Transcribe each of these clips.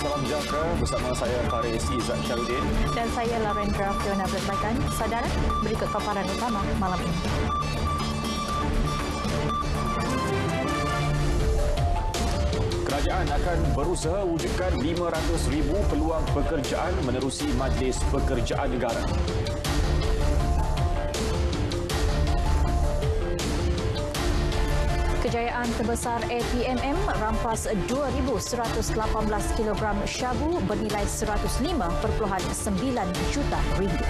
Salam Sejahtera bersama saya Faris Izzat Syarudin dan saya Larendra Fiona Berbakan. Saudara, berikut paparan utama malam ini. Kerajaan akan berusaha wujudkan 500,000 peluang pekerjaan menerusi Majlis Pekerjaan Negara. Kejayaan terbesar APMM rampas 2,118 kilogram syabu bernilai 105.9 juta ringgit.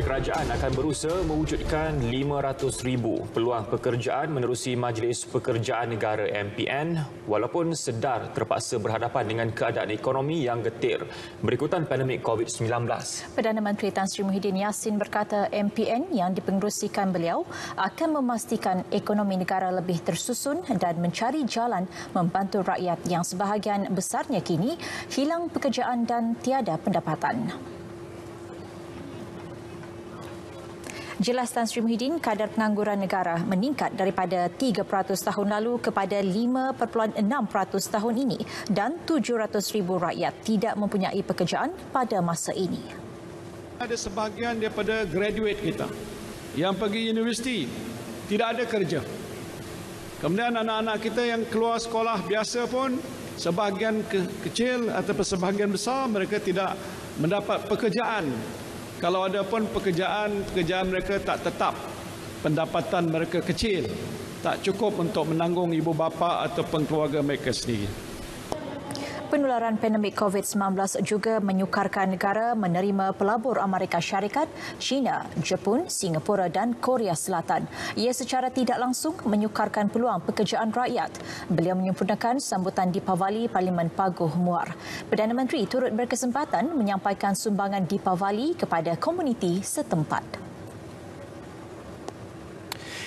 Kerajaan akan berusaha mewujudkan 500,000 peluang pekerjaan menerusi Majlis Pekerjaan Negara MPN walaupun sedar terpaksa berhadapan dengan keadaan ekonomi yang getir berikutan pandemik COVID-19. Perdana Menteri Tan Sri Muhyiddin Yassin berkata MPN yang dipengerusikan beliau akan memastikan ekonomi negara lebih tersusun dan mencari jalan membantu rakyat yang sebahagian besarnya kini hilang pekerjaan dan tiada pendapatan. Jelas Tan Sri Muhyiddin, kadar pengangguran negara meningkat daripada 3% tahun lalu kepada 5.6% tahun ini dan 700,000 rakyat tidak mempunyai pekerjaan pada masa ini. Ada sebahagian daripada graduate kita yang pergi universiti tidak ada kerja. Kemudian anak-anak kita yang keluar sekolah biasa pun sebahagian kecil ataupun sebahagian besar mereka tidak mendapat pekerjaan. Kalau ada pun pekerjaan mereka tak tetap, pendapatan mereka kecil, tak cukup untuk menanggung ibu bapa ataupun keluarga mereka sendiri. Penularan pandemik COVID-19 juga menyukarkan negara menerima pelabur Amerika Syarikat, China, Jepun, Singapura dan Korea Selatan. Ia secara tidak langsung menyukarkan peluang pekerjaan rakyat. Beliau menyempurnakan sambutan Deepavali Parlimen Paguh Muar. Perdana Menteri turut berkesempatan menyampaikan sumbangan Deepavali kepada komuniti setempat.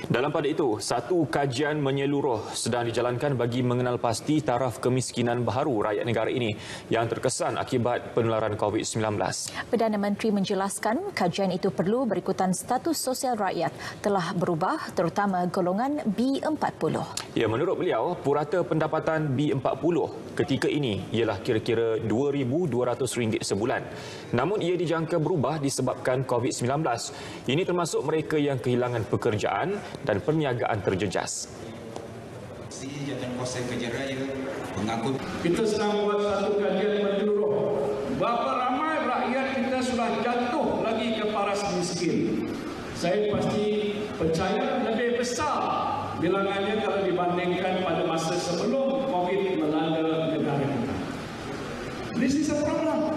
Dalam pada itu, satu kajian menyeluruh sedang dijalankan bagi mengenal pasti taraf kemiskinan baharu rakyat negara ini yang terkesan akibat penularan COVID-19. Perdana Menteri menjelaskan kajian itu perlu berikutan status sosial rakyat telah berubah terutama golongan B40. Ya, menurut beliau, purata pendapatan B40 ketika ini ialah kira-kira RM2,200 sebulan. Namun ia dijangka berubah disebabkan COVID-19. Ini termasuk mereka yang kehilangan pekerjaan dan perniagaan terjejas. Kita sedang buat satu kajian menyeluruh. Berapa ramai rakyat kita sudah jatuh lagi ke paras miskin. Saya pasti percaya lebih besar bilangannya kalau dibandingkan pada masa sebelum COVID melanda negara kita. This is a problem.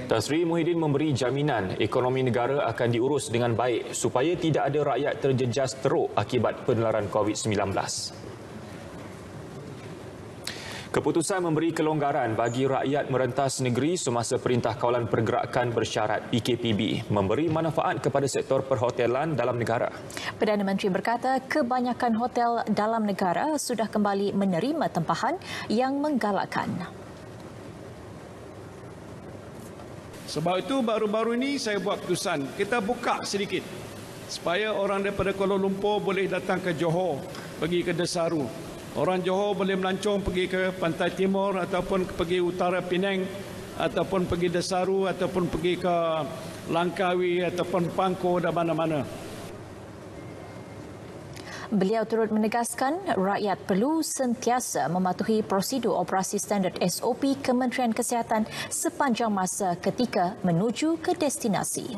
Tan Sri Muhyiddin memberi jaminan ekonomi negara akan diurus dengan baik supaya tidak ada rakyat terjejas teruk akibat penularan COVID-19. Keputusan memberi kelonggaran bagi rakyat merentas negeri semasa Perintah Kawalan Pergerakan Bersyarat PKPB memberi manfaat kepada sektor perhotelan dalam negara. Perdana Menteri berkata kebanyakan hotel dalam negara sudah kembali menerima tempahan yang menggalakkan. Sebab itu baru-baru ini saya buat keputusan kita buka sedikit supaya orang daripada Kuala Lumpur boleh datang ke Johor, pergi ke Desaru. Orang Johor boleh melancong pergi ke Pantai Timur ataupun pergi utara Penang ataupun pergi Desaru ataupun pergi ke Langkawi ataupun Pangkor dan mana-mana. Beliau turut menegaskan rakyat perlu sentiasa mematuhi prosedur operasi standard SOP Kementerian Kesihatan sepanjang masa ketika menuju ke destinasi.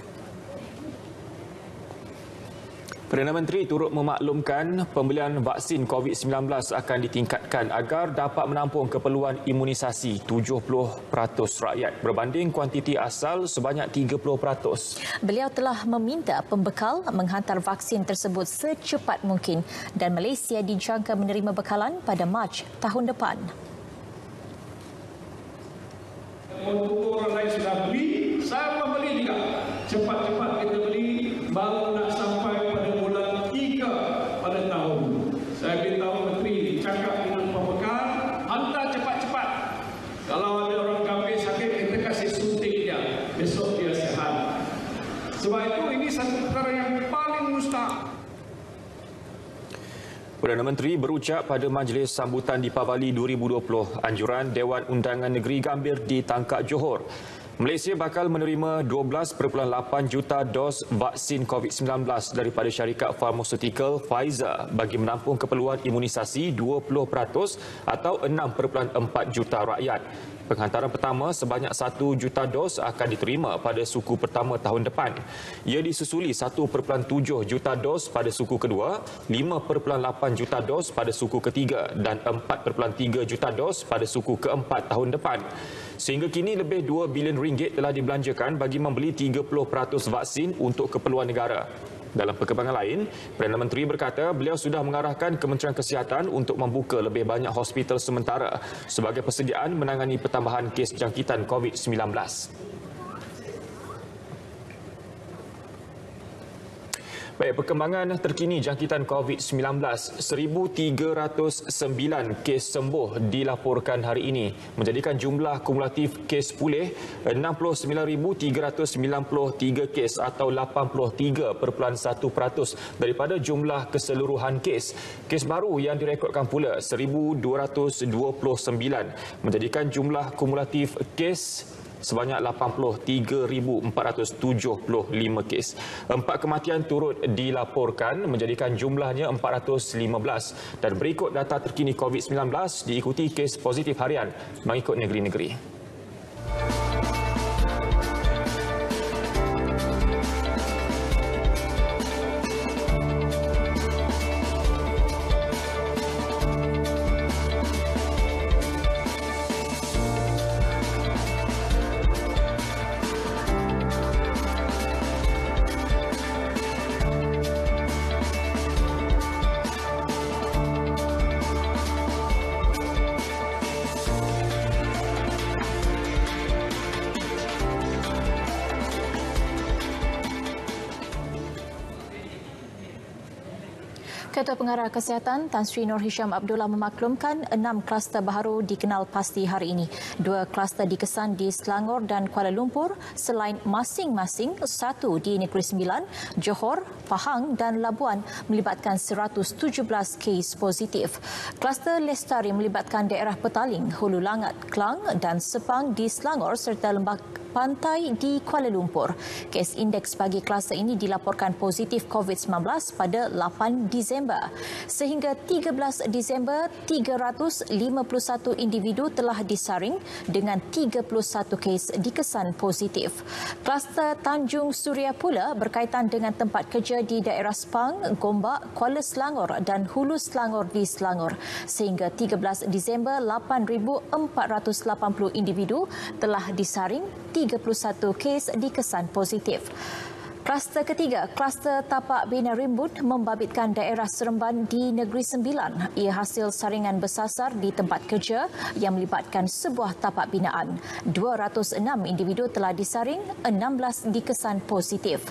Perdana Menteri turut memaklumkan pembelian vaksin COVID-19 akan ditingkatkan agar dapat menampung keperluan imunisasi 70% rakyat berbanding kuantiti asal sebanyak 30%. Beliau telah meminta pembekal menghantar vaksin tersebut secepat mungkin dan Malaysia dijangka menerima bekalan pada Mac tahun depan. tunggu orang lain sudah beli, saya membeli juga. Cepat-cepat kita beli, baru nak sampai pada bulan 3 pada tahun. Saya beritahu Menteri, cakap dengan pemegang, hantar cepat-cepat. Kalau ada orang kambing sakit, kita kasih suntik dia, besok dia sehat. Sebab itu ini satu perkara yang paling mustahil. Perdana Menteri berucap pada majlis sambutan di Pavali 2020 anjuran Dewan Undangan Negeri Gambir di Tangkak Johor. Malaysia bakal menerima 12.8 juta dos vaksin COVID-19 daripada syarikat farmaseutical Pfizer bagi menampung keperluan imunisasi 20% atau 6.4 juta rakyat. Penghantaran pertama sebanyak 1 juta dos akan diterima pada suku pertama tahun depan. Ia disusuli 1.7 juta dos pada suku kedua, 5.8 juta dos pada suku ketiga dan 4.3 juta dos pada suku keempat tahun depan. Sehingga kini lebih 2 bilion ringgit telah dibelanjakan bagi membeli 30% vaksin untuk keperluan negara. Dalam perkembangan lain, Perdana Menteri berkata beliau sudah mengarahkan Kementerian Kesihatan untuk membuka lebih banyak hospital sementara sebagai persediaan menangani pertambahan kes jangkitan COVID-19. Baik, perkembangan terkini jangkitan COVID-19, 1,309 kes sembuh dilaporkan hari ini, menjadikan jumlah kumulatif kes pulih 69,393 kes atau 83.1% daripada jumlah keseluruhan kes. Kes baru yang direkodkan pula 1,229, menjadikan jumlah kumulatif kes sebanyak 83,475 kes. 4 kematian turut dilaporkan menjadikan jumlahnya 415 dan berikut data terkini COVID-19 diikuti kes positif harian mengikut negeri-negeri. Ketua Pengarah Kesihatan Tan Sri Nur Hisham Abdullah memaklumkan 6 kluster baru dikenal pasti hari ini. 2 kluster dikesan di Selangor dan Kuala Lumpur selain masing-masing 1 di Negeri Sembilan, Johor, Pahang dan Labuan melibatkan 117 kes positif. Kluster Lestari melibatkan daerah Petaling, Hulu Langat, Klang dan Sepang di Selangor serta Lembah Pantai di Kuala Lumpur. Kes indeks bagi kluster ini dilaporkan positif COVID-19 pada 8 Disember. Sehingga 13 Disember, 351 individu telah disaring dengan 31 kes dikesan positif. Kluster Tanjung Suria pula berkaitan dengan tempat kerja di daerah Sepang, Gombak, Kuala Selangor dan Hulu Selangor di Selangor. Sehingga 13 Disember, 8,480 individu telah disaring, 31 kes dikesan positif. Kluster ketiga, kluster Tapak Bina Rimbun membabitkan daerah Seremban di Negeri Sembilan. Ia hasil saringan bersasar di tempat kerja yang melibatkan sebuah tapak binaan. 206 individu telah disaring, 16 dikesan positif.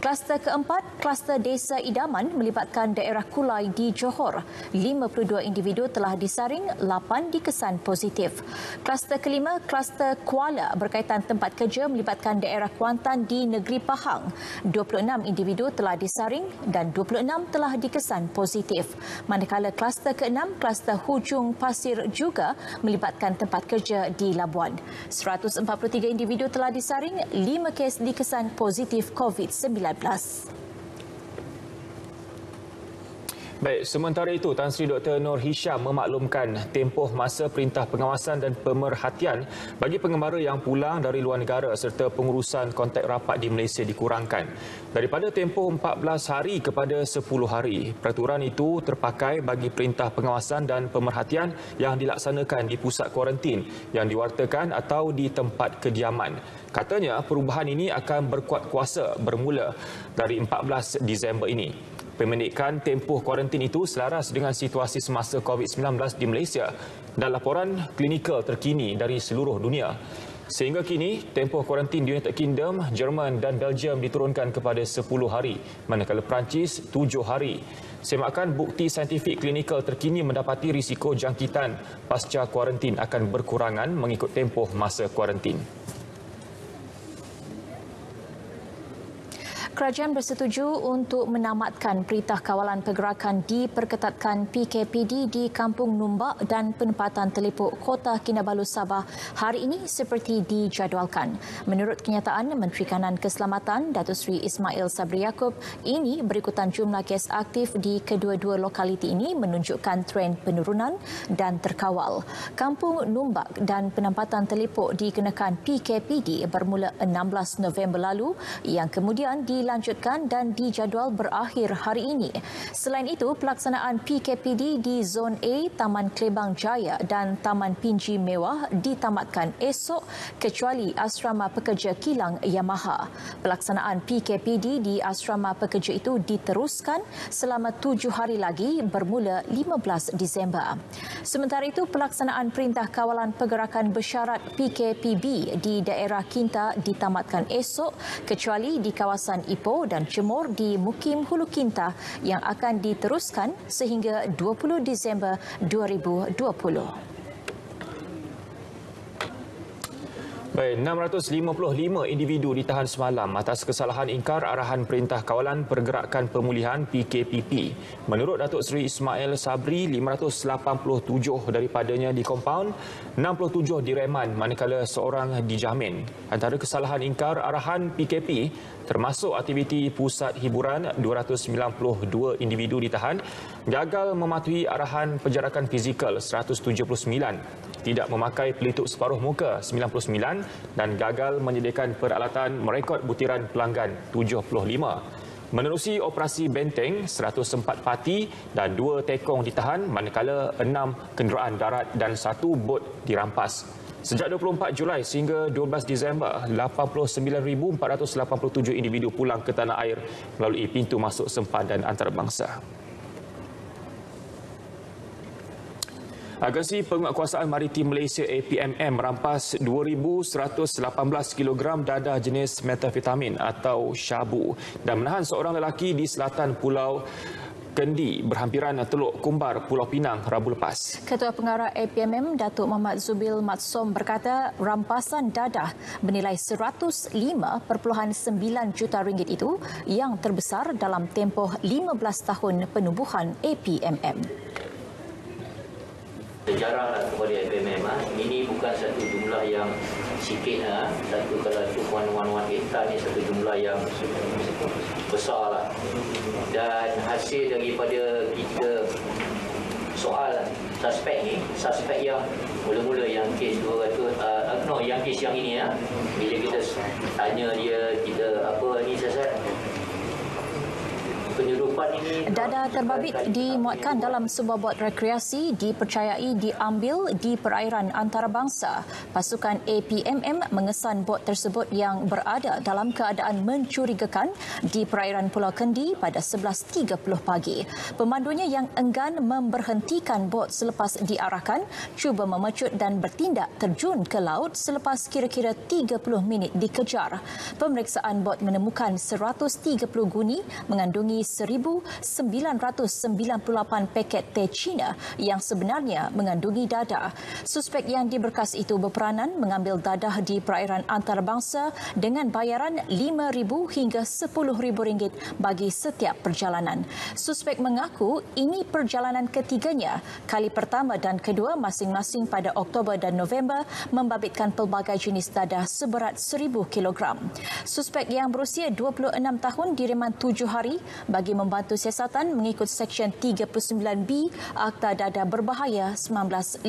Kluster keempat, kluster Desa Idaman melibatkan daerah Kulai di Johor. 52 individu telah disaring, 8 dikesan positif. Kluster kelima, kluster Kuala berkaitan tempat kerja melibatkan daerah Kuantan di Negeri Pahang. 26 individu telah disaring dan 26 telah dikesan positif. Manakala kluster ke-6, kluster Hujung Pasir juga melibatkan tempat kerja di Labuan. 143 individu telah disaring, 5 kes dikesan positif COVID-19. Baik, sementara itu Tan Sri Dr. Nur Hisham memaklumkan tempoh masa perintah pengawasan dan pemerhatian bagi pengembara yang pulang dari luar negara serta pengurusan kontak rapat di Malaysia dikurangkan daripada tempoh 14 hari kepada 10 hari. Peraturan itu terpakai bagi perintah pengawasan dan pemerhatian yang dilaksanakan di pusat kuarantin yang diwartakan atau di tempat kediaman. Katanya perubahan ini akan berkuat kuasa bermula dari 14 Disember ini. Pemendekan tempoh kuarantin itu selaras dengan situasi semasa COVID-19 di Malaysia dan laporan klinikal terkini dari seluruh dunia. Sehingga kini, tempoh kuarantin di United Kingdom, Jerman dan Belgium diturunkan kepada 10 hari, manakala Perancis 7 hari. Semakan bukti saintifik klinikal terkini mendapati risiko jangkitan pasca kuarantin akan berkurangan mengikut tempoh masa kuarantin. Kerajaan bersetuju untuk menamatkan Perintah Kawalan Pergerakan diperketatkan PKPD di Kampung Numbak dan penempatan teleport Kota Kinabalu Sabah hari ini seperti dijadualkan. Menurut kenyataan Menteri Kanan Keselamatan Datuk Seri Ismail Sabri Yaakob, ini berikutan jumlah kes aktif di kedua-dua lokaliti ini menunjukkan tren penurunan dan terkawal. Kampung Numbak dan penempatan teleport dikenakan PKPD bermula 16 November lalu yang kemudian dilanjutkan dan dijadual berakhir hari ini. Selain itu, pelaksanaan PKPD di Zon A, Taman Klebang Jaya dan Taman Pinji Mewah ditamatkan esok kecuali Asrama Pekerja Kilang Yamaha. Pelaksanaan PKPD di Asrama Pekerja itu diteruskan selama 7 hari lagi bermula 15 Disember. Sementara itu, pelaksanaan Perintah Kawalan Pergerakan bersyarat PKPB di daerah Kinta ditamatkan esok kecuali di kawasan Ipoh dan Cemor di Mukim Hulu Kinta yang akan diteruskan sehingga 20 Disember 2020. Baik, 655 individu ditahan semalam atas kesalahan ingkar arahan Perintah Kawalan Pergerakan Pemulihan PKPP. Menurut Datuk Seri Ismail Sabri, 587 daripadanya di kompaun, 67 direman manakala seorang dijamin. Antara kesalahan ingkar arahan PKP termasuk aktiviti pusat hiburan, 292 individu ditahan, gagal mematuhi arahan penjarakan fizikal 179, tidak memakai pelitup separuh muka 99 dan gagal menyediakan peralatan merekod butiran pelanggan 75. Menerusi operasi benteng, 104 parti dan 2 tekong ditahan manakala 6 kenderaan darat dan 1 bot dirampas. Sejak 24 Julai sehingga 12 Disember, 89,487 individu pulang ke tanah air melalui pintu masuk sempadan antarabangsa. Agensi Penguatkuasaan Maritim Malaysia APMM merampas 2,118 kilogram dadah jenis metafetamin atau syabu dan menahan seorang lelaki di selatan Pulau Kendi berhampiran Teluk Kumbar, Pulau Pinang, Rabu lepas. Ketua Pengarah APMM, Datuk Muhammad Zubil Matsom berkata rampasan dadah bernilai 105.9 juta ringgit itu yang terbesar dalam tempoh 15 tahun penubuhan APMM. Sejarahlah kepada APMM, ini bukan satu jumlah yang sikit, satu kalau 2.11 hektar ni satu jumlah yang besar lah. Dan hasil daripada kita soal suspek yang mula-mula yang kes 200, yang kes yang ini bila kita tanya dia, kita apa ni siasat penyeludupan ini. Dadah terbabit dimuatkan dalam sebuah bot rekreasi dipercayai diambil di perairan antarabangsa. Pasukan APMM mengesan bot tersebut yang berada dalam keadaan mencurigakan di perairan Pulau Kendi pada 11.30 pagi. Pemandunya yang enggan memberhentikan bot selepas diarahkan cuba memecut dan bertindak terjun ke laut selepas kira-kira 30 minit dikejar. Pemeriksaan bot menemukan 130 guni mengandungi 1,998 paket teh Cina yang sebenarnya mengandungi dadah. Suspek yang diberkas itu berperanan mengambil dadah di perairan antarabangsa dengan bayaran RM5,000 hingga RM10,000 bagi setiap perjalanan. Suspek mengaku ini perjalanan ketiganya. Kali pertama dan kedua masing-masing pada Oktober dan November membabitkan pelbagai jenis dadah seberat 1,000 kilogram. Suspek yang berusia 26 tahun direman 7 hari bagi membantu siasatan mengikut Seksyen 39B Akta Dadah Berbahaya 1952.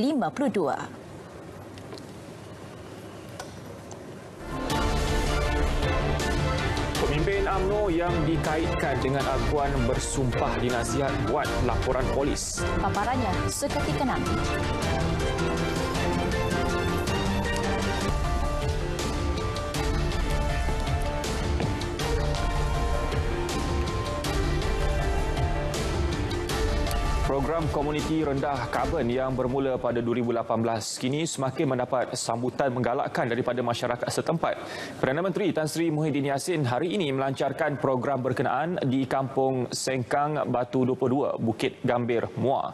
Pemimpin UMNO yang dikaitkan dengan akuan bersumpah dinasihat buat laporan polis. Paparannya seketika nanti. Program komuniti rendah karbon yang bermula pada 2018 kini semakin mendapat sambutan menggalakkan daripada masyarakat setempat. Perdana Menteri Tan Sri Muhyiddin Yassin hari ini melancarkan program berkenaan di Kampung Sengkang Batu 22, Bukit Gambir, Muar.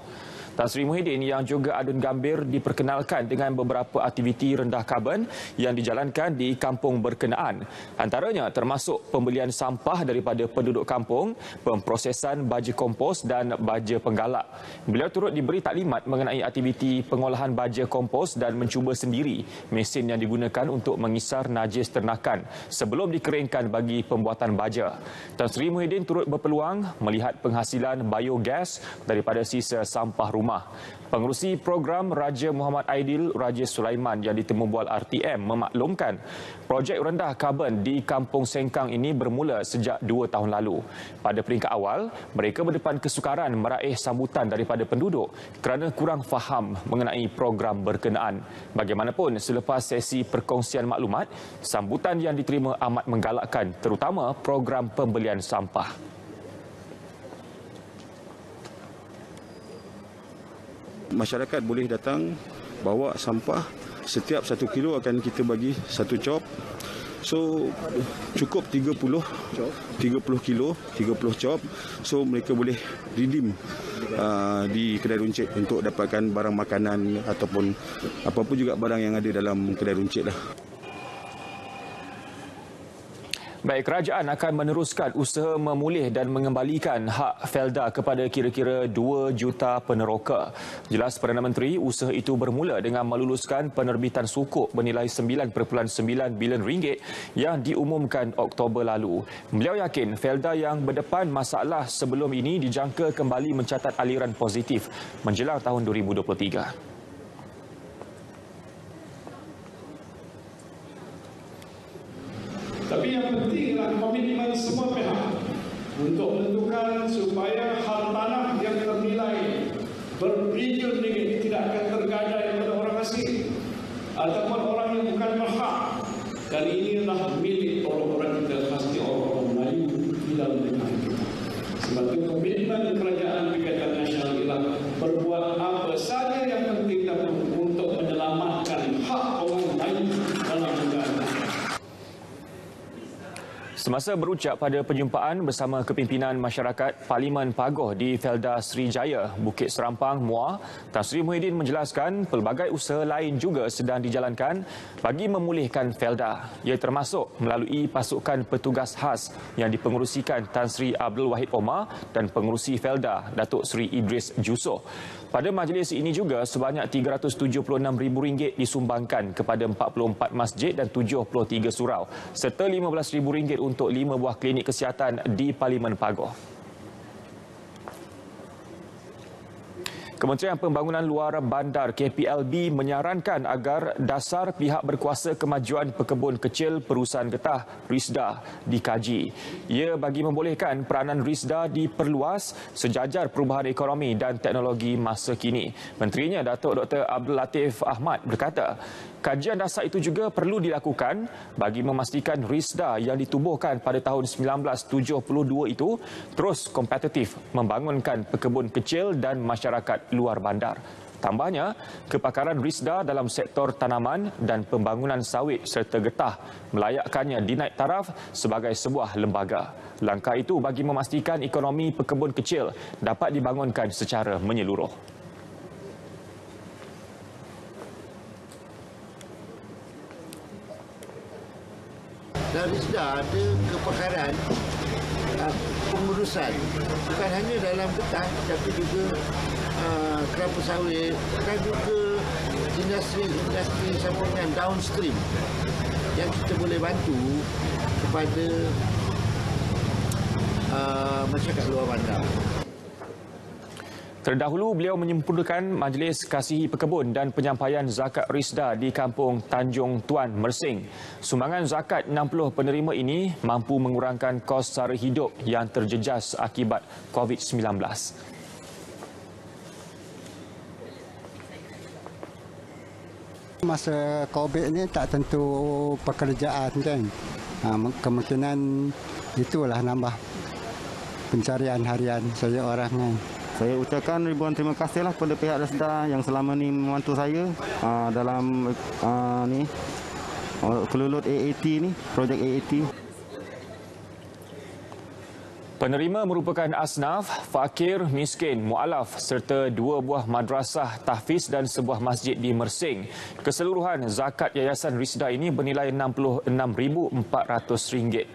Tan Sri Muhyiddin yang juga adun gambir diperkenalkan dengan beberapa aktiviti rendah karbon yang dijalankan di kampung berkenaan. Antaranya termasuk pembelian sampah daripada penduduk kampung, pemprosesan baja kompos dan baja penggalak. Beliau turut diberi taklimat mengenai aktiviti pengolahan baja kompos dan mencuba sendiri mesin yang digunakan untuk mengisar najis ternakan sebelum dikeringkan bagi pembuatan baja. Tan Sri Muhyiddin turut berpeluang melihat penghasilan biogas daripada sisa sampah rumah. Pengerusi program Raja Muhammad Aidil Raja Sulaiman yang ditemu bual RTM memaklumkan projek rendah karbon di Kampung Sengkang ini bermula sejak 2 tahun lalu. Pada peringkat awal, mereka berdepan kesukaran meraih sambutan daripada penduduk kerana kurang faham mengenai program berkenaan. Bagaimanapun, selepas sesi perkongsian maklumat, sambutan yang diterima amat menggalakkan, terutama program pembelian sampah. Masyarakat boleh datang bawa sampah, setiap 1 kilo akan kita bagi 1 cop. So cukup 30 kilo, 30 cop. So mereka boleh redeem di kedai runcit untuk dapatkan barang makanan ataupun apa-apa juga barang yang ada dalam kedai runcit lah. Baik, kerajaan akan meneruskan usaha memulih dan mengembalikan hak Felda kepada kira-kira 2 juta peneroka. Jelas Perdana Menteri, usaha itu bermula dengan meluluskan penerbitan sukuk bernilai 9.9 bilion ringgit yang diumumkan Oktober lalu. Beliau yakin Felda yang berdepan masalah sebelum ini dijangka kembali mencatat aliran positif menjelang tahun 2023. Tapi yang penting adalah komitmen semua pihak untuk menentukan supaya hal tanah yang ternilai berbilion ringgit tidak akan tergadai kepada orang asing ataupun orang yang bukan berhak. Dan ini adalah milik orang-orang kita, pasti orang-orang Melayu di dalam negara kita. Sebab itu komitmen kerajaan Pakatan Nasional ialah berbuat apa saja yang penting untuk menyelamatkan hak orang Melayu dalam negara. Semasa berucap pada perjumpaan bersama kepimpinan masyarakat Parlimen Pagoh di Felda Srijaya, Bukit Serampang, Muar, Tan Sri Muhyiddin menjelaskan pelbagai usaha lain juga sedang dijalankan bagi memulihkan Felda. Ia termasuk melalui pasukan petugas khas yang dipengerusikan Tan Sri Abdul Wahid Omar dan pengerusi Felda, Datuk Seri Idris Jusoh. Pada majlis ini juga sebanyak RM376,000 disumbangkan kepada 44 masjid dan 73 surau serta RM15,000 untuk 5 buah klinik kesihatan di Parlimen Pagoh. Kementerian Pembangunan Luar Bandar KPLB menyarankan agar dasar pihak berkuasa kemajuan pekebun kecil perusahaan getah RISDA dikaji. Ia bagi membolehkan peranan RISDA diperluas sejajar perubahan ekonomi dan teknologi masa kini. Menterinya Datuk Dr. Abdul Latif Ahmad berkata, kajian dasar itu juga perlu dilakukan bagi memastikan RISDA yang ditubuhkan pada tahun 1972 itu terus kompetitif membangunkan pekebun kecil dan masyarakat luar bandar. Tambahnya, kepakaran RISDA dalam sektor tanaman dan pembangunan sawit serta getah melayakkannya dinaik taraf sebagai sebuah lembaga. Langkah itu bagi memastikan ekonomi pekebun kecil dapat dibangunkan secara menyeluruh. Dan RISDA ada kepakaran pengurusan bukan hanya dalam getah tapi juga kelapa sawit dan juga industri sambungan downstream yang kita boleh bantu kepada masyarakat luar bandar. Terdahulu, beliau menyempurnakan Majlis Kasihi Pekebun dan penyampaian zakat RISDA di Kampung Tanjung Tuan, Mersing. Sumbangan zakat 60 penerima ini mampu mengurangkan kos sara hidup yang terjejas akibat COVID-19. Masa COVID ni tak tentu pekerjaan kan. Kemungkinan itulah nambah pencarian harian saya orang kan. Saya ucapkan ribuan terima kasihlah kepada pihak Rasda yang selama ni membantu saya dalam Kelulut AAT ni, projek AAT. Penerima merupakan asnaf, fakir, miskin, mualaf serta 2 buah madrasah tahfiz dan sebuah masjid di Mersing. Keseluruhan zakat Yayasan Risda ini bernilai RM66,400.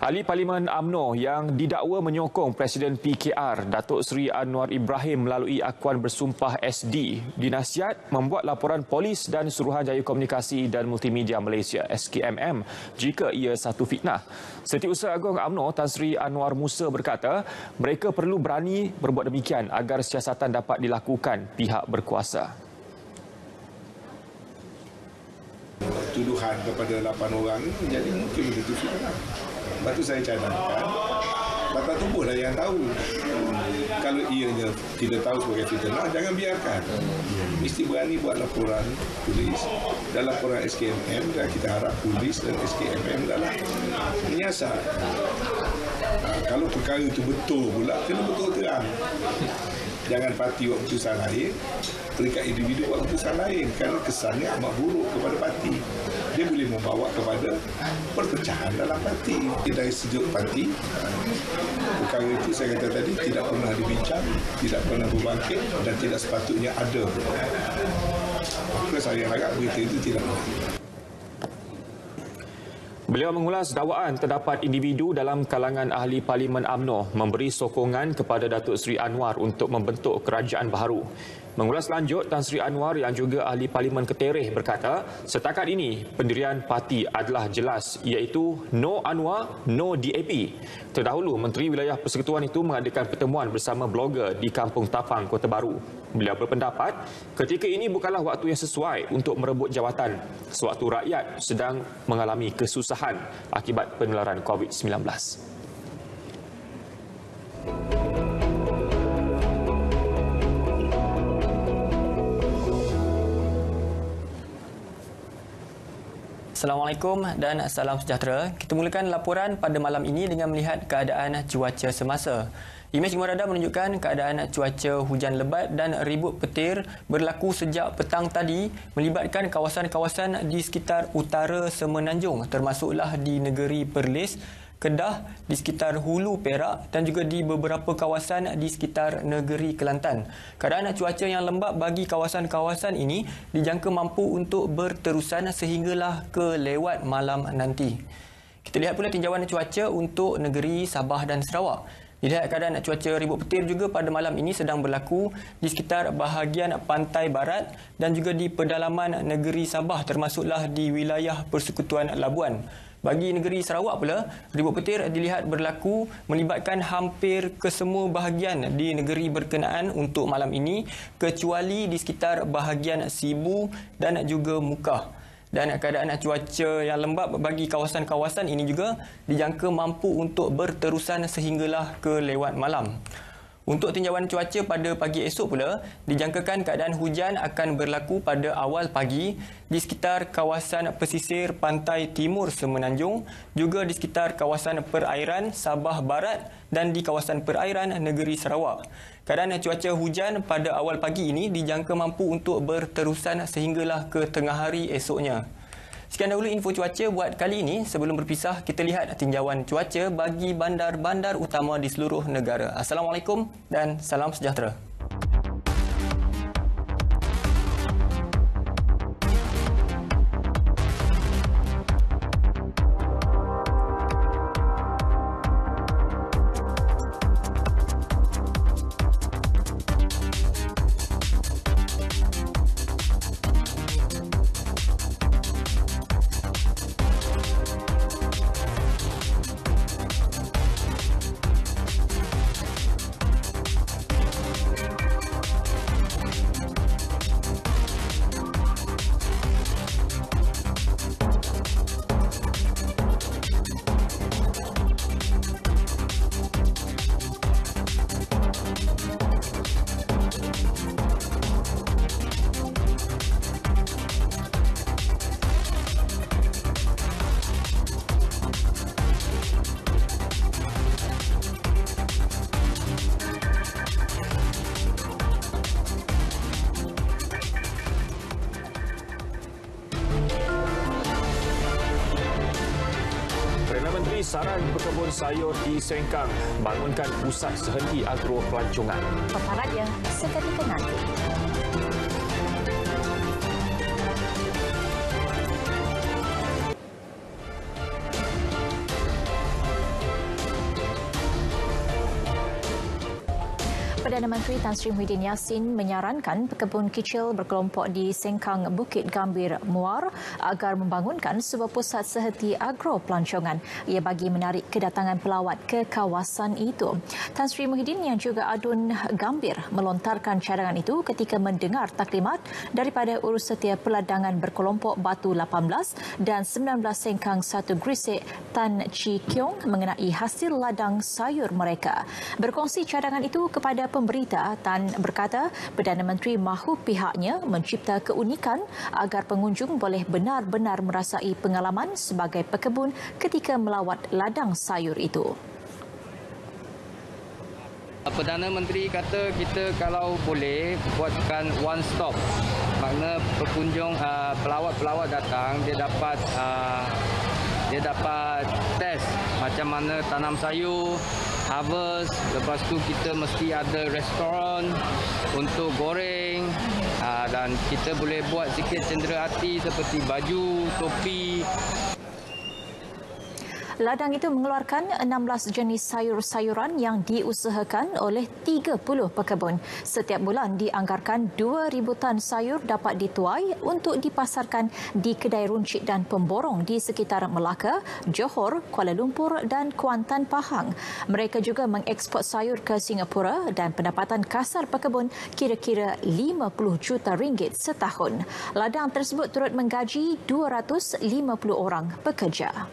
Ahli Parlimen UMNO yang didakwa menyokong Presiden PKR Datuk Seri Anwar Ibrahim melalui akuan bersumpah SD dinasihat membuat laporan polis dan Suruhanjaya Komunikasi dan Multimedia Malaysia SKMM jika ia satu fitnah. Setiausaha Agung UMNO Tan Sri Anwar Musa berkata mereka perlu berani berbuat demikian agar siasatan dapat dilakukan pihak berkuasa. Tuduhan kepada 8 orang ini jadi mungkin begitu fitnah. Lepas tu saya cadangkan, Bapak Tubuh lah yang tahu. Kalau ianya tidak tahu sebagai fitnah, jangan biarkan. Mesti berani buat laporan polis dan laporan SKMM, dan kita harap polis dan SKMM adalah menyiasat. Kalau perkara itu betul pula, kena betul terang. Jangan parti buat keputusan lain, peringkat individu buat keputusan lain, kerana kesannya amat buruk kepada parti. Dia boleh membawa kepada perpecahan dalam parti. Dari sejak parti, perkara itu saya kata tadi tidak pernah dibincang, tidak pernah berbangkit dan tidak sepatutnya ada. Maka saya harap berita itu tidak ada. Beliau mengulas dakwaan terdapat individu dalam kalangan ahli Parlimen UMNO memberi sokongan kepada Datuk Seri Anwar untuk membentuk kerajaan baharu. Mengulas lanjut, Tan Sri Anwar yang juga ahli Parlimen Ketereh berkata, setakat ini pendirian parti adalah jelas iaitu No Anwar, No DAP. Terdahulu, Menteri Wilayah Persekutuan itu mengadakan pertemuan bersama blogger di Kampung Tapang, Kota Baru. Beliau berpendapat, ketika ini bukanlah waktu yang sesuai untuk merebut jawatan sewaktu rakyat sedang mengalami kesusahan akibat penularan COVID-19. Assalamualaikum dan salam sejahtera. Kita mulakan laporan pada malam ini dengan melihat keadaan cuaca semasa. Imej Gemar menunjukkan keadaan cuaca hujan lebat dan ribut petir berlaku sejak petang tadi melibatkan kawasan-kawasan di sekitar utara Semenanjung termasuklah di negeri Perlis, Kedah, di sekitar Hulu Perak dan juga di beberapa kawasan di sekitar negeri Kelantan. Keadaan cuaca yang lembap bagi kawasan-kawasan ini dijangka mampu untuk berterusan sehinggalah ke lewat malam nanti. Kita lihat pula tinjauan cuaca untuk negeri Sabah dan Sarawak. Dilihat keadaan cuaca ribut petir juga pada malam ini sedang berlaku di sekitar bahagian pantai barat dan juga di pedalaman negeri Sabah termasuklah di wilayah Persekutuan Labuan. Bagi negeri Sarawak pula, ribut petir dilihat berlaku melibatkan hampir kesemua bahagian di negeri berkenaan untuk malam ini kecuali di sekitar bahagian Sibu dan juga Mukah. Dan keadaan cuaca yang lembap bagi kawasan-kawasan ini juga dijangka mampu untuk berterusan sehinggalah ke lewat malam. Untuk tinjauan cuaca pada pagi esok pula, dijangkakan keadaan hujan akan berlaku pada awal pagi di sekitar kawasan pesisir pantai timur Semenanjung, juga di sekitar kawasan perairan Sabah Barat dan di kawasan perairan negeri Sarawak. Keadaan cuaca hujan pada awal pagi ini dijangka mampu untuk berterusan sehinggalah ke tengah hari esoknya. Sekian dahulu info cuaca buat kali ini. Sebelum berpisah, kita lihat tinjauan cuaca bagi bandar-bandar utama di seluruh negara. Assalamualaikum dan salam sejahtera. Pasaran berkebun sayur di Sengkang bangunkan pusat sehenti agro pelancongan. Paparannya seketika nanti. Perdana Menteri Tan Sri Muhyiddin Yassin menyarankan pekebun kecil berkelompok di Sengkang Bukit Gambir Muar agar membangunkan sebuah pusat sehenti agro pelancongan. Ia bagi menarik kedatangan pelawat ke kawasan itu. Tan Sri Muhyiddin yang juga adun Gambir melontarkan cadangan itu ketika mendengar taklimat daripada Urusetia Peladangan Berkelompok Batu 18 dan 19 Sengkang 1 Gresik Tan Chi Kiong mengenai hasil ladang sayur mereka. Berkongsi cadangan itu kepada pemberita, Tan berkata Perdana Menteri mahu pihaknya mencipta keunikan agar pengunjung boleh benar-benar merasai pengalaman sebagai pekebun ketika melawat ladang sayur itu. Perdana Menteri kata kita kalau boleh buatkan one stop. Makna pengunjung pelawat-pelawat datang dia dapat test macam mana tanam sayur, harvest, lepas tu kita mesti ada restoran untuk goreng dan kita boleh buat sikit cendera hati seperti baju, topi. Ladang itu mengeluarkan 16 jenis sayur-sayuran yang diusahakan oleh 30 pekebun. Setiap bulan dianggarkan 2,000 tan sayur dapat dituai untuk dipasarkan di kedai runcit dan pemborong di sekitar Melaka, Johor, Kuala Lumpur dan Kuantan, Pahang. Mereka juga mengeksport sayur ke Singapura dan pendapatan kasar pekebun kira-kira 50 juta ringgit setahun. Ladang tersebut turut menggaji 250 orang pekerja.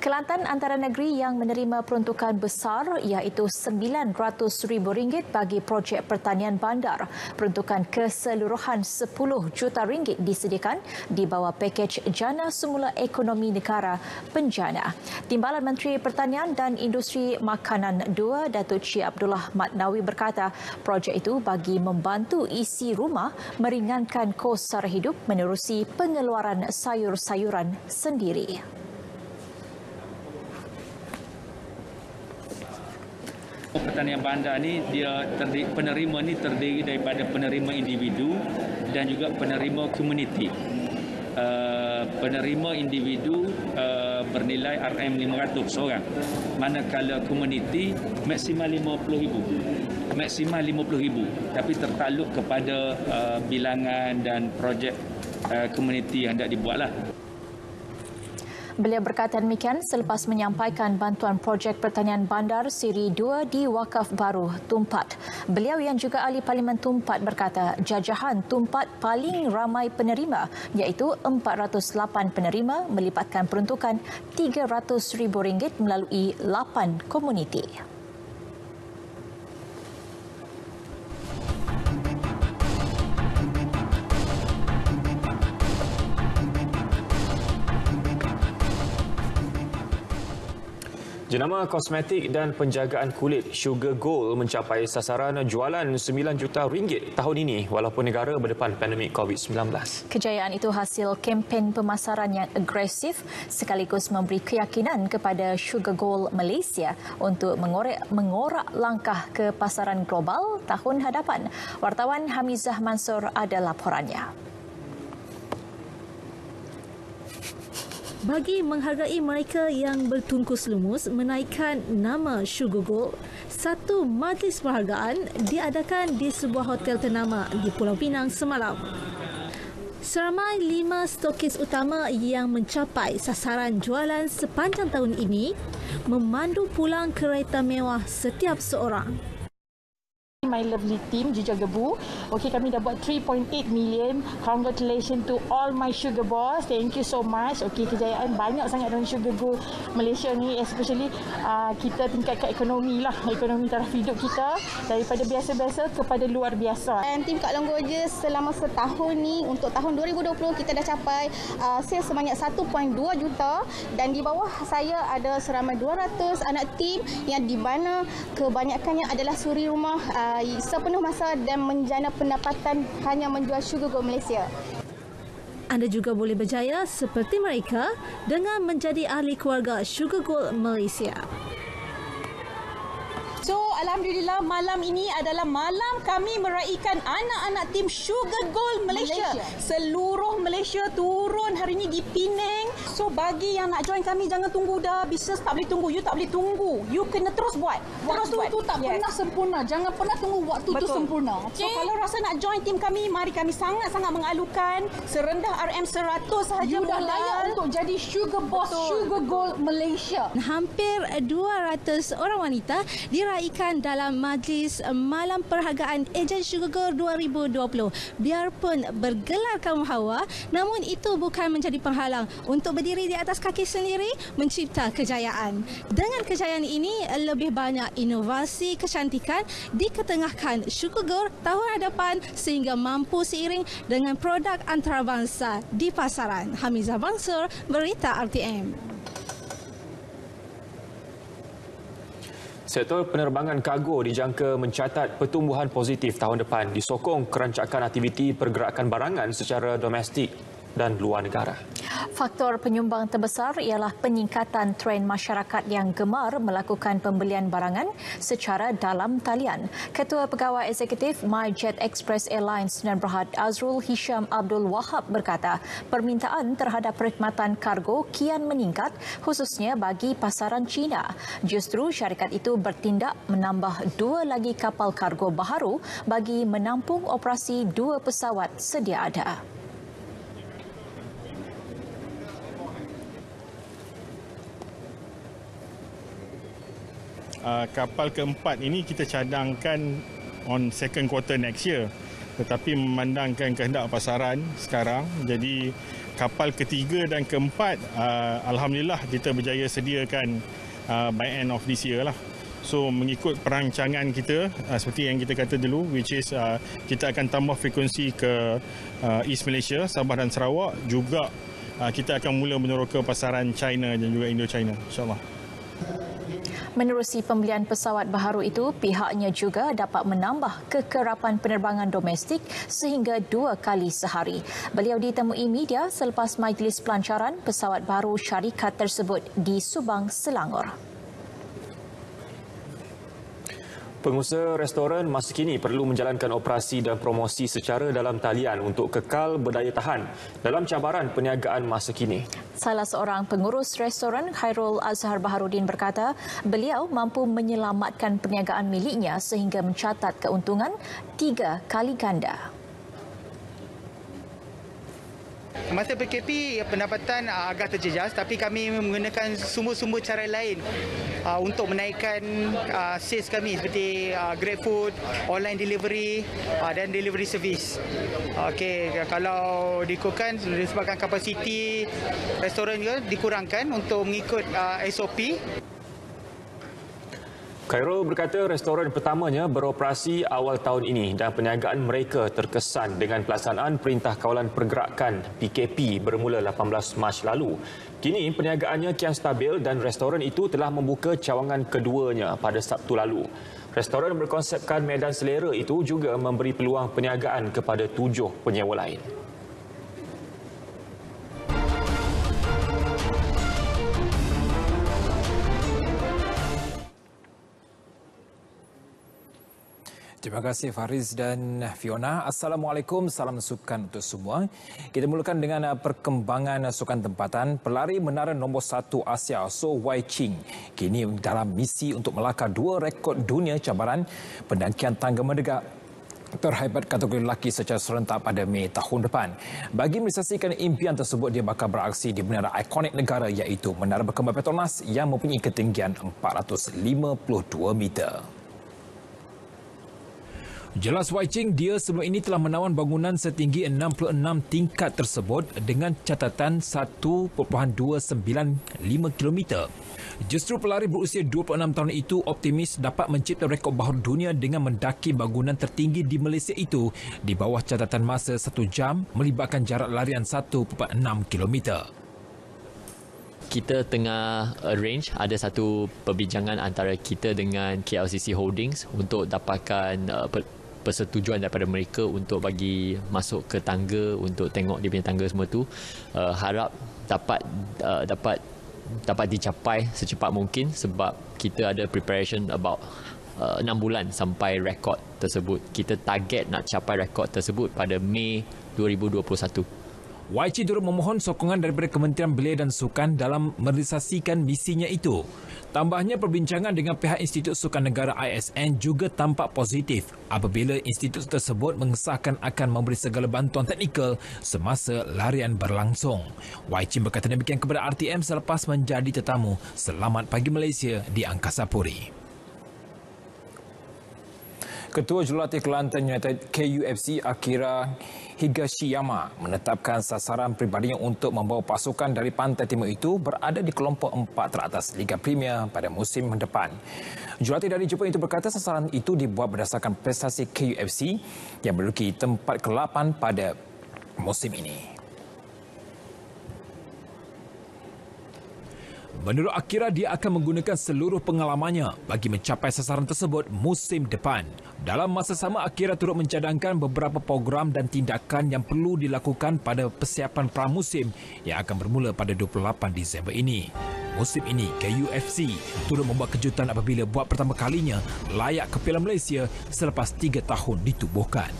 Kelantan antara negeri yang menerima peruntukan besar iaitu RM900,000 bagi projek pertanian bandar. Peruntukan keseluruhan RM10 juta disediakan di bawah pakej Jana Semula Ekonomi Negara Penjana. Timbalan Menteri Pertanian dan Industri Makanan 2, Datuk Cik Abdullah Matnawi berkata, projek itu bagi membantu isi rumah meringankan kos sara hidup menerusi pengeluaran sayur-sayuran sendiri. Pertanian bandar ni penerima ni terdiri daripada penerima individu dan juga penerima komuniti. Penerima individu bernilai RM500 seorang, manakala komuniti maksimal RM50,000. Maksimal RM50,000 tapi tertakluk kepada bilangan dan projek komuniti yang hendak dibuatlah. Beliau berkata demikian selepas menyampaikan bantuan projek pertanian bandar Siri 2 di Wakaf Baru Tumpat. Beliau yang juga ahli Parlimen Tumpat berkata jajahan Tumpat paling ramai penerima iaitu 408 penerima melibatkan peruntukan RM300,000 melalui 8 komuniti. Jenama kosmetik dan penjagaan kulit Sugar Gold mencapai sasaran jualan RM9 juta tahun ini walaupun negara berdepan pandemik COVID-19. Kejayaan itu hasil kempen pemasaran yang agresif sekaligus memberi keyakinan kepada Sugar Gold Malaysia untuk mengorak langkah ke pasaran global tahun hadapan. Wartawan Hamizah Mansur ada laporannya. Bagi menghargai mereka yang bertungkus lumus menaikkan nama Sugar Gold, satu majlis penghargaan diadakan di sebuah hotel ternama di Pulau Pinang semalam. Seramai 5 stokis utama yang mencapai sasaran jualan sepanjang tahun ini memandu pulang kereta mewah setiap seorang. My lovely team, Juja Gebu. Okay, kami dah buat 3.8 million. Congratulations to all my Sugar Boss. Thank you so much. Okay, kejayaan banyak sangat dalam Sugar Gold Malaysia ni, especially kita tingkatkan ekonomi lah. Ekonomi taraf hidup kita daripada biasa-biasa kepada luar biasa. Dan tim Kak Long Gorgeous selama setahun ni, untuk tahun 2020 kita dah capai sales sebanyak 1.2 juta dan di bawah saya ada seramai 200 anak tim yang di mana kebanyakannya adalah suri rumah sepenuh masa dan menjana pendapatan hanya menjual Sugar Gold Malaysia. Anda juga boleh berjaya seperti mereka dengan menjadi ahli keluarga Sugar Gold Malaysia. So, alhamdulillah malam ini adalah malam kami meraihkan anak-anak tim Sugar Gold Malaysia. Seluruh Malaysia turun hari ini di Penang. So, bagi yang nak join kami, jangan tunggu dah. Bisnes tak boleh tunggu. You tak boleh tunggu. You kena terus buat. Waktu tu tak pernah sempurna. Jangan pernah tunggu waktu tu sempurna. So, kalau rasa nak join tim kami, mari kami sangat-sangat mengalukan. Serendah RM100 sahaja. You dah layak untuk jadi Sugar Boss Sugar Gold Malaysia. Hampir 200 orang wanita diraikan dalam majlis Malam Perhargaan Ejen Sugar Gold 2020. Biarpun bergelar kaum hawa, namun itu bukan menjadi penghalang untuk berdiri di atas kaki sendiri mencipta kejayaan. Dengan kejayaan ini, lebih banyak inovasi kecantikan diketengahkan Sugar Gold tahun hadapan sehingga mampu seiring dengan produk antarabangsa di pasaran. Hamizah Bangsur, Berita RTM. Sektor penerbangan kargo dijangka mencatat pertumbuhan positif tahun depan disokong kerancakan aktiviti pergerakan barangan secara domestik dan luar negara. Faktor penyumbang terbesar ialah peningkatan tren masyarakat yang gemar melakukan pembelian barangan secara dalam talian. Ketua Pegawai Eksekutif MyJet Express Airlines Sdn Bhd Azrul Hisham Abdul Wahab berkata, permintaan terhadap perkhidmatan kargo kian meningkat khususnya bagi pasaran China. Justru syarikat itu bertindak menambah 2 lagi kapal kargo baharu bagi menampung operasi 2 pesawat sedia ada. Kapal keempat ini kita cadangkan on second quarter next year, tetapi memandangkan kehendak pasaran sekarang, jadi kapal ketiga dan keempat alhamdulillah kita berjaya sediakan by end of this year lah. So mengikut perancangan kita seperti yang kita kata dulu, which is kita akan tambah frekuensi ke East Malaysia, Sabah dan Sarawak, juga kita akan mula meneroka pasaran China dan juga Indo-China, insyaAllah. Menerusi pembelian pesawat baharu itu, pihaknya juga dapat menambah kekerapan penerbangan domestik sehingga 2 kali sehari. Beliau ditemui media selepas majlis pelancaran pesawat baru syarikat tersebut di Subang, Selangor. Pengusaha restoran masa kini perlu menjalankan operasi dan promosi secara dalam talian untuk kekal berdaya tahan dalam cabaran perniagaan masa kini. Salah seorang pengurus restoran, Khairul Azhar Baharudin berkata, beliau mampu menyelamatkan perniagaan miliknya sehingga mencatat keuntungan 3 kali ganda. Masa PKP, pendapatan agak terjejas, tapi kami menggunakan sumber-sumber cara lain untuk menaikkan sales kami seperti GrabFood, online delivery dan delivery service. Okey, kalau dikurangkan disebabkan kapasiti restoran juga dikurangkan untuk mengikut SOP. Khairul berkata restoran pertamanya beroperasi awal tahun ini dan perniagaan mereka terkesan dengan pelaksanaan Perintah Kawalan Pergerakan PKP bermula 18 Mac lalu. Kini perniagaannya kian stabil dan restoran itu telah membuka cawangan keduanya pada Sabtu lalu. Restoran berkonsepkan medan selera itu juga memberi peluang perniagaan kepada 7 penyewa lain. Terima kasih Fariz dan Fiona. Assalamualaikum, salam sukan untuk semua. Kita mulakan dengan perkembangan sukan tempatan. Pelari menara nombor 1 Asia, So Wai Ching, kini dalam misi untuk melakar 2 rekod dunia cabaran pendakian tangga mendegak terhebat kategori lelaki secara serentak pada Mei tahun depan. Bagi merealisasikan impian tersebut, dia bakal beraksi di menara ikonik negara iaitu Menara Berkembang Petronas yang mempunyai ketinggian 452 meter. Jelas Wai Ching, dia sebelum ini telah menawan bangunan setinggi 66 tingkat tersebut dengan catatan 1.295 km. Justru pelari berusia 26 tahun itu optimis dapat mencipta rekod baharu dunia dengan mendaki bangunan tertinggi di Malaysia itu di bawah catatan masa 1 jam melibatkan jarak larian 1.6 km. Kita tengah arrange ada satu perbincangan antara kita dengan KLCC Holdings untuk dapatkan persetujuan daripada mereka untuk bagi masuk ke tangga untuk tengok dia punya tangga semua tu. Harap dapat dicapai secepat mungkin sebab kita ada preparation about 6 bulan sampai rekod tersebut. Kita target nak capai rekod tersebut pada Mei 2021. YC turut memohon sokongan daripada Kementerian Belia dan Sukan dalam merealisasikan misinya itu. Tambahnya, perbincangan dengan pihak Institut Sukan Negara ISN juga tampak positif apabila institut tersebut mengesahkan akan memberi segala bantuan teknikal semasa larian berlangsung. YC berkata demikian kepada RTM selepas menjadi tetamu Selamat Pagi Malaysia di Angkasa Puri. Ketua Jurulatih Kelantan United KUFC Akira Higashiyama menetapkan sasaran peribadinya untuk membawa pasukan dari Pantai Timur itu berada di kelompok 4 teratas Liga Premier pada musim depan. Jurulatih dari Jepun itu berkata sasaran itu dibuat berdasarkan prestasi KUFC yang menduduki tempat ke-8 pada musim ini. Menurut Akira, dia akan menggunakan seluruh pengalamannya bagi mencapai sasaran tersebut musim depan. Dalam masa sama, Akira turut mencadangkan beberapa program dan tindakan yang perlu dilakukan pada persiapan pramusim yang akan bermula pada 28 Disember ini. Musim ini, KUFC turut membuat kejutan apabila buat pertama kalinya layak ke Piala Malaysia selepas 3 tahun ditubuhkan.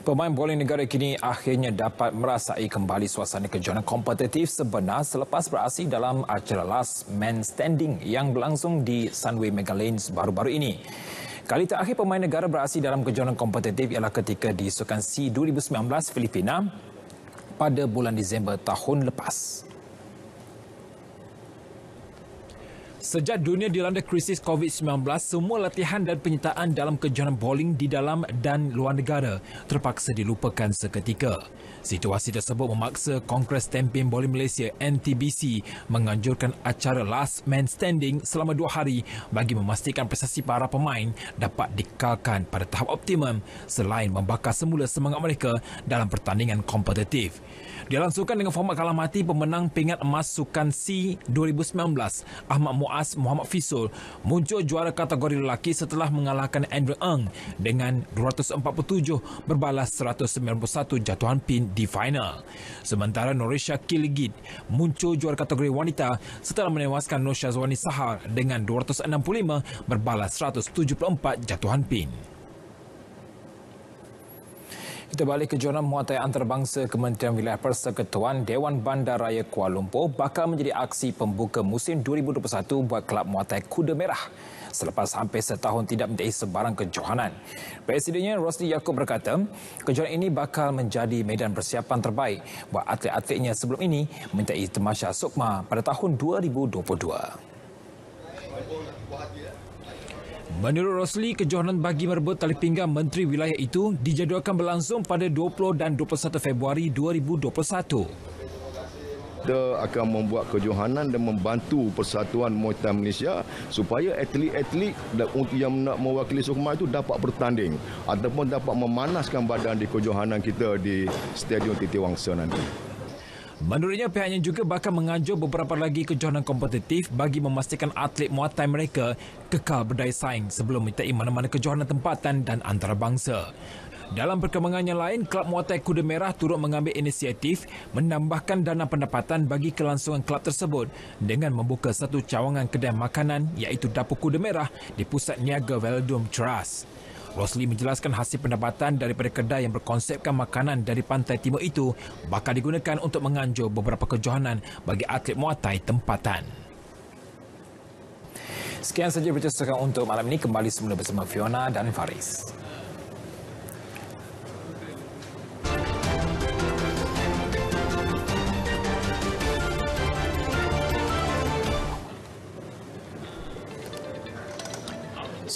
Pemain bowling negara kini akhirnya dapat merasai kembali suasana kejohanan kompetitif sebenar selepas beraksi dalam acara Last Man Standing yang berlangsung di Sunway Mega Lanes baru-baru ini. Kali terakhir pemain negara beraksi dalam kejohanan kompetitif ialah ketika di Sukan SEA 2019 Filipina pada bulan Disember tahun lepas. Sejak dunia dilanda krisis COVID-19, semua latihan dan penyertaan dalam kejohanan bowling di dalam dan luar negara terpaksa dilupakan seketika. Situasi tersebut memaksa Kongres Tempian Bowling Malaysia NTBC menganjurkan acara Last Man Standing selama 2 hari bagi memastikan prestasi para pemain dapat dikekalkan pada tahap optimum selain membakar semula semangat mereka dalam pertandingan kompetitif. Dilangsungkan dengan format kalah mati, pemenang pingat emas Sukan SEA 2019 Ahmad Muaz Muhammad Fisul muncul juara kategori lelaki setelah mengalahkan Andrew Ng dengan 247 berbalas 191 jatuhan pin di final. Sementara Norisha Kiligit muncul juara kategori wanita setelah menewaskan Nur Syazwani Sahar dengan 265 berbalas 174 jatuhan pin. Kita balik ke kejohanan Muay Thai antarabangsa. Kementerian Wilayah Persekutuan Dewan Bandaraya Kuala Lumpur bakal menjadi aksi pembuka musim 2021 buat kelab Muay Thai Kuda Merah selepas hampir setahun tidak menyertai sebarang kejohanan. Presidennya Rosli Yaakob berkata, kejohanan ini bakal menjadi medan persiapan terbaik buat atlet-atletnya sebelum ini menyertai Tamasya Sukma pada tahun 2022. Menurut Rosli, kejohanan bagi merebut tali pinggang Menteri Wilayah itu dijadualkan berlangsung pada 20 dan 21 Februari 2021. Kita akan membuat kejohanan dan membantu Persatuan Muay Thai Malaysia supaya atlet-atlet yang nak mewakili Sukma itu dapat bertanding ataupun dapat memanaskan badan di kejohanan kita di Stadium Titi Wangsa nanti. Menurutnya, pihaknya juga bakal menganjur beberapa lagi kejohanan kompetitif bagi memastikan atlet Muay Thai mereka kekal berdaya saing sebelum menyertai mana-mana kejohanan tempatan dan antarabangsa. Dalam perkembangan yang lain, Kelab Muay Thai Kuda Merah turut mengambil inisiatif menambahkan dana pendapatan bagi kelangsungan kelab tersebut dengan membuka satu cawangan kedai makanan iaitu Dapur Kuda Merah di Pusat Niaga Velodrome Ceras. Rosli menjelaskan hasil pendapatan daripada kedai yang berkonsepkan makanan dari Pantai Timur itu bakal digunakan untuk menganjur beberapa kejohanan bagi atlet Muay Thai tempatan. Sekian saja berita sukan untuk malam ini. Kembali semula bersama Fiona dan Faris.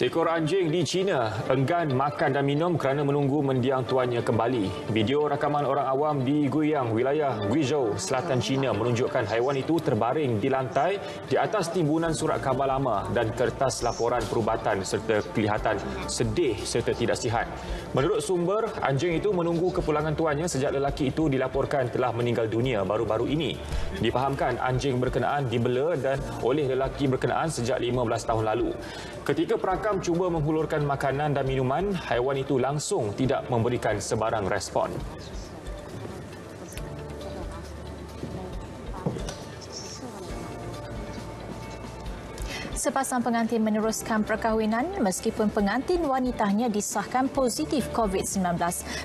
Seekor anjing di China enggan makan dan minum kerana menunggu mendiang tuannya kembali. Video rakaman orang awam di Guiyang, wilayah Guizhou, selatan China menunjukkan haiwan itu terbaring di lantai di atas timbunan surat khabar lama dan kertas laporan perubatan serta kelihatan sedih serta tidak sihat. Menurut sumber, anjing itu menunggu kepulangan tuannya sejak lelaki itu dilaporkan telah meninggal dunia baru-baru ini. Difahamkan anjing berkenaan dibela dan oleh lelaki berkenaan sejak 15 tahun lalu. Ketika perakam cuba menghulurkan makanan dan minuman, haiwan itu langsung tidak memberikan sebarang respon. Sepasang pengantin meneruskan perkahwinan meskipun pengantin wanitanya disahkan positif COVID-19.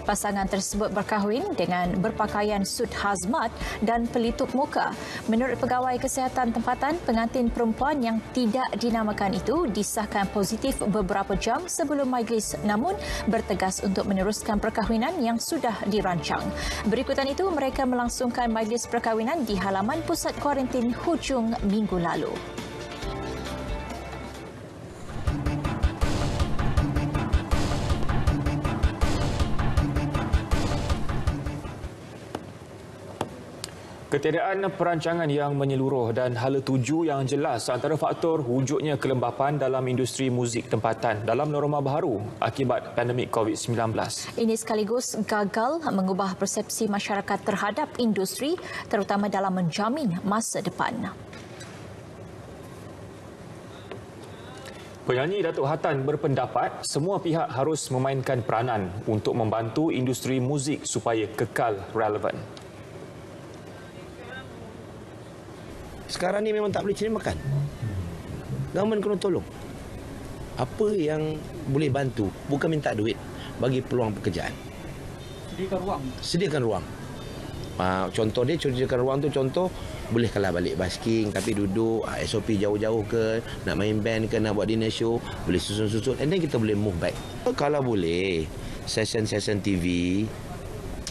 Pasangan tersebut berkahwin dengan berpakaian sut hazmat dan pelitup muka. Menurut pegawai kesihatan tempatan, pengantin perempuan yang tidak dinamakan itu disahkan positif beberapa jam sebelum majlis namun bertegas untuk meneruskan perkahwinan yang sudah dirancang. Berikutan itu, mereka melangsungkan majlis perkahwinan di halaman pusat kuarantin hujung minggu lalu. Ketiadaan perancangan yang menyeluruh dan hala tuju yang jelas antara faktor wujudnya kelembapan dalam industri muzik tempatan dalam norma baharu akibat pandemik COVID-19. Ini sekaligus gagal mengubah persepsi masyarakat terhadap industri terutama dalam menjamin masa depan. Penyanyi Datuk Hatan berpendapat semua pihak harus memainkan peranan untuk membantu industri muzik supaya kekal relevan. Sekarang ni memang tak boleh cari makan. Government kena tolong. Apa yang boleh bantu, bukan minta duit, bagi peluang pekerjaan. Sediakan ruang. Sediakan ruang. Contoh dia, sediakan ruang tu contoh, boleh kalah balik basking tapi duduk, SOP jauh-jauh ke, nak main band ke, nak buat dinner show, boleh susun-susun, and then kita boleh move back. Kalau boleh, session-session TV,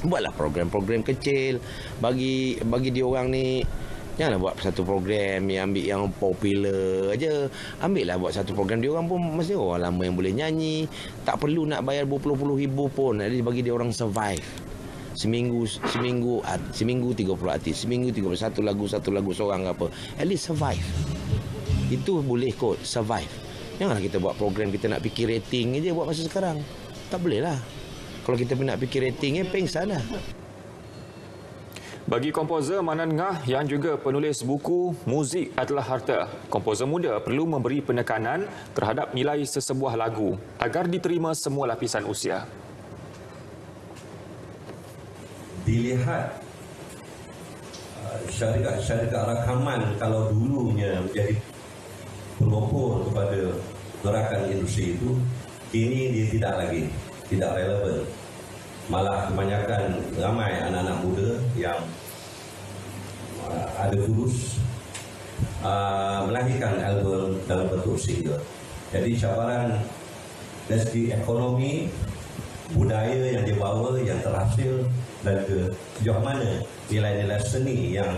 buatlah program-program kecil, bagi dia orang ni. Janganlah buat satu program yang ambil yang popular aja. Ambillah buat satu program, dia orang pun mesti orang lama yang boleh nyanyi. Tak perlu nak bayar berpuluh-puluh ribu pun. Jadi bagi dia orang survive. Seminggu 30 artis, seminggu 31 lagu seorang apa. At least survive. Itu boleh kot, survive. Janganlah kita buat program kita nak fikir rating aja buat masa sekarang. Tak boleh lah. Kalau kita nak fikir rating pengsan lah. Bagi komposer Manan Ngah yang juga penulis buku Muzik Adalah Harta, komposer muda perlu memberi penekanan terhadap nilai sesebuah lagu agar diterima semua lapisan usia. Dilihat syarikat rakaman kalau dulunya menjadi pelopor kepada gerakan industri itu, kini dia tidak relevan. Malah kebanyakan ramai anak-anak muda yang ada kurus melahirkan album dalam bentuk single. Jadi cabaran dari segi ekonomi, budaya yang dibawa, yang terhasil, dan ke sejauh mana nilai-nilai seni yang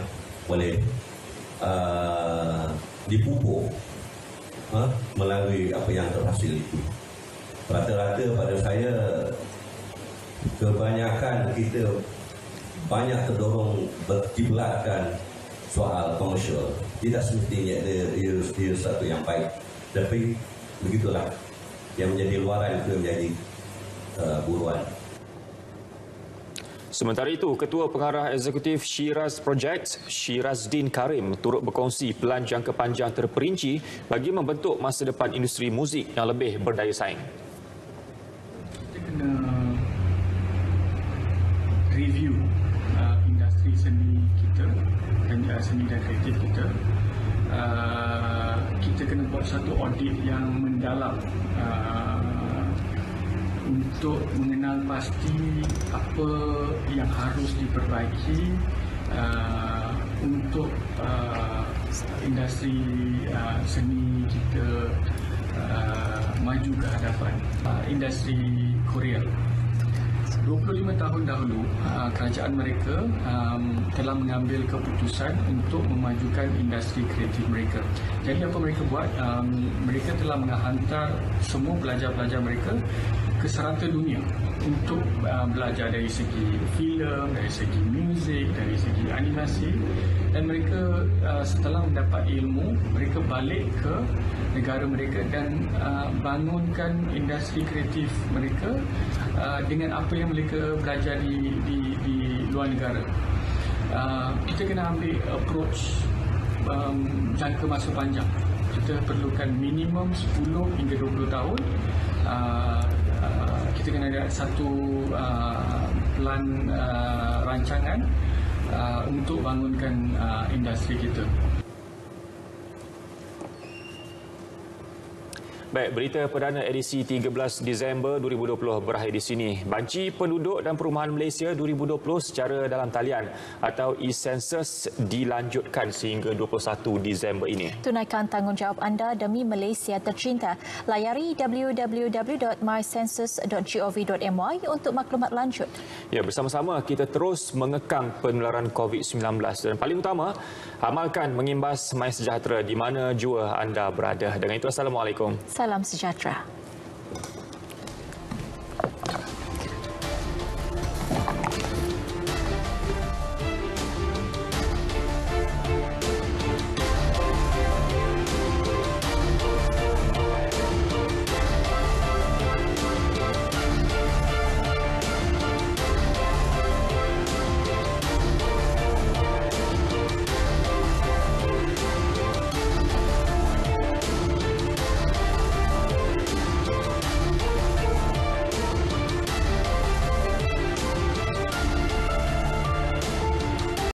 boleh dipupuk melalui apa yang terhasil itu. Rata-rata pada saya, kebanyakan kita banyak terdorong berkiblatkan soal komersial. Tidak semestinya ia satu yang baik. Tapi begitulah yang menjadi luaran itu menjadi buruan. Sementara itu, Ketua Pengarah Eksekutif Shiraz Project, Shirazdin Karim, turut berkongsi pelan jangka panjang terperinci bagi membentuk masa depan industri muzik yang lebih berdaya saing. Kita kena review industri seni kita dan seni dan kreatif kita. Kita kena buat satu audit yang mendalam untuk mengenal pasti apa yang harus diperbaiki untuk industri seni kita maju ke hadapan. Industri Korea 25 tahun dahulu, kerajaan mereka telah mengambil keputusan untuk memajukan industri kreatif mereka. Jadi apa mereka buat? Mereka telah menghantar semua pelajar-pelajar mereka ke serata dunia untuk belajar dari segi filem, dari segi muzik, dari segi animasi, dan mereka setelah mendapat ilmu, mereka balik ke negara mereka dan bangunkan industri kreatif mereka dengan apa yang mereka belajar di luar negara. Kita kena ambil approach jangka masa panjang. Kita perlukan minimum 10 hingga 20 tahun. Kita kena ada satu plan rancangan untuk bangunkan industri kita. Baik, berita perdana edisi 13 Disember 2020 berakhir di sini. Banci Penduduk dan Perumahan Malaysia 2020 secara dalam talian atau e-Census dilanjutkan sehingga 21 Disember ini. Tunaikan tanggungjawab anda demi Malaysia tercinta. Layari www.mycensus.gov.my untuk maklumat lanjut. Ya, bersama-sama kita terus mengekang penularan COVID-19 dan paling utama, amalkan mengimbas MySejahtera di mana jua anda berada. Dengan itu, Assalamualaikum. Salam sejahtera.